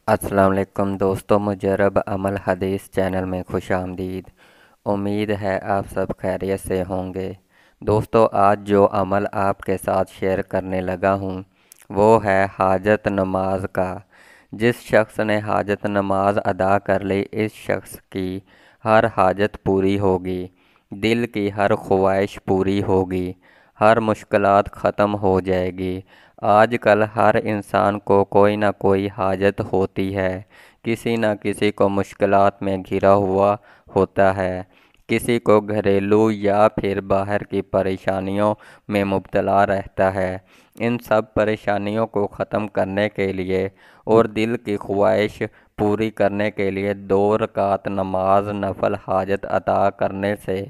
السلام علیکم دوستوں، مجرب عمل حدیث چینل میں خوش آمدید۔ امید ہے آپ سب خیریت سے ہوں گے۔ دوستوں، آج جو عمل آپ کے ساتھ شیئر کرنے لگا ہوں وہ ہے حاجت نماز کا۔ جس شخص نے حاجت نماز ادا کر لی، اس شخص کی ہر حاجت پوری ہوگی، دل کی ہر خواہش پوری ہوگی، ہر مشکلات ختم ہو جائے گی۔ آج کل ہر انسان کو کوئی نہ کوئی حاجت ہوتی ہے، کسی نہ کسی کو مشکلات میں گھرا ہوا ہوتا ہے، کسی کو گھریلو یا پھر باہر کی پریشانیوں میں مبتلا رہتا ہے۔ ان سب پریشانیوں کو ختم کرنے کے لیے اور دل کی خواہش پوری کرنے کے لیے 2 رکعت نماز نفل حاجت ادا کرنے سے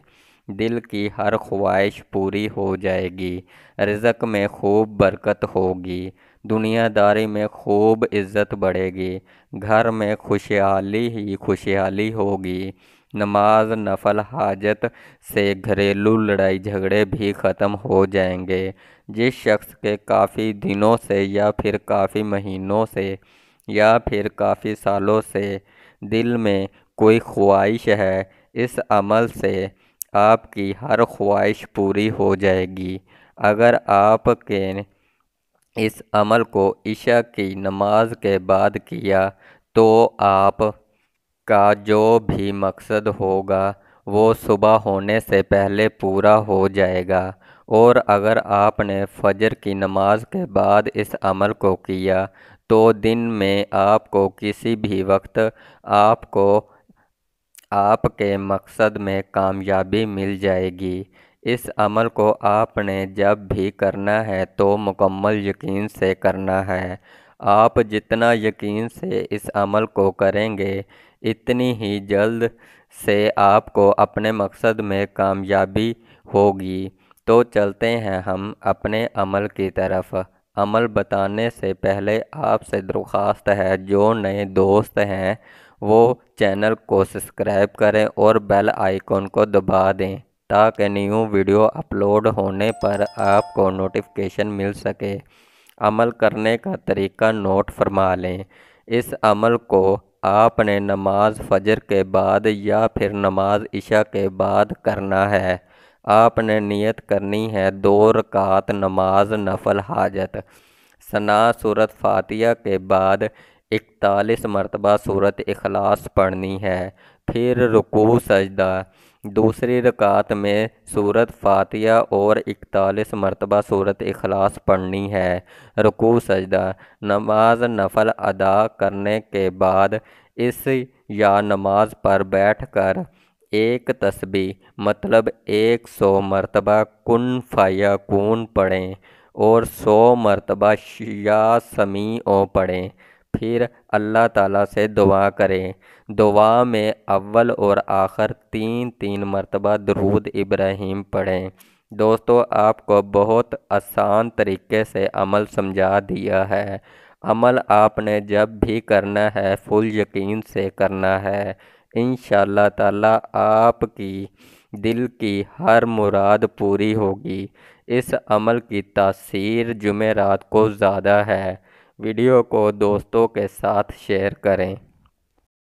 دل کی ہر خواہش پوری ہو جائے گی، رزق میں خوب برکت ہوگی، دنیا داری میں خوب عزت بڑھے گی، گھر میں خوشحالی ہی خوشحالی ہوگی۔ نماز نفل حاجت سے گھریلو لڑائی جھگڑے بھی ختم ہو جائیں گے۔ جس شخص کے کافی دنوں سے یا پھر کافی مہینوں سے یا پھر کافی سالوں سے دل میں کوئی خواہش ہے، اس عمل سے آپ کی ہر خواہش پوری ہو جائے گی۔ اگر آپ کے اس عمل کو عشاء کی نماز کے بعد کیا تو آپ کا جو بھی مقصد ہوگا وہ صبح ہونے سے پہلے پورا ہو جائے گا، اور اگر آپ نے فجر کی نماز کے بعد اس عمل کو کیا تو دن میں آپ کو کسی بھی وقت آپ کے مقصد میں کامیابی مل جائے گی۔ اس عمل کو آپ نے جب بھی کرنا ہے تو مکمل یقین سے کرنا ہے۔ آپ جتنا یقین سے اس عمل کو کریں گے، اتنی ہی جلد سے آپ کو اپنے مقصد میں کامیابی ہوگی۔ تو چلتے ہیں ہم اپنے عمل کی طرف۔ عمل بتانے سے پہلے آپ سے درخواست ہے، جو نئے دوست ہیں وہ چینل کو سبسکرائب کریں اور بیل آئیکن کو دبا دیں تاکہ نیو ویڈیو اپلوڈ ہونے پر آپ کو نوٹیفیکیشن مل سکے۔ عمل کرنے کا طریقہ نوٹ فرما لیں۔ اس عمل کو آپ نے نماز فجر کے بعد یا پھر نماز عشاء کے بعد کرنا ہے۔ آپ نے نیت کرنی ہے 2 رکعت نماز نفل حاجت۔ ثنا سورۃ فاتحہ کے بعد 41 مرتبہ سورۃ اخلاص پڑھنی ہے، پھر رکوع سجدہ۔ دوسری رکعت میں سورۃ فاتحہ اور 41 مرتبہ سورۃ اخلاص پڑھنی ہے، رکوع سجدہ۔ نماز نفل ادا کرنے کے بعد اس یا نماز پر بیٹھ کر ایک تسبیح مطلب 100 مرتبہ کن فیکون پڑھیں اور 100 مرتبہ یا سمیع پڑھیں، پھر اللہ تعالیٰ سے دعا کریں۔ دعا میں اول اور آخر 3 مرتبہ درود ابراہیم پڑھیں۔ دوستو، آپ کو بہت آسان طریقے سے عمل سمجھا دیا ہے۔ عمل آپ نے جب بھی کرنا ہے فل یقین سے کرنا ہے۔ انشاءاللہ تعالیٰ آپ کی دل کی ہر مراد پوری ہوگی۔ اس عمل کی تاثیر جمعرات کو زیادہ ہے۔ ویڈیو کو دوستوں کے ساتھ شیئر کریں۔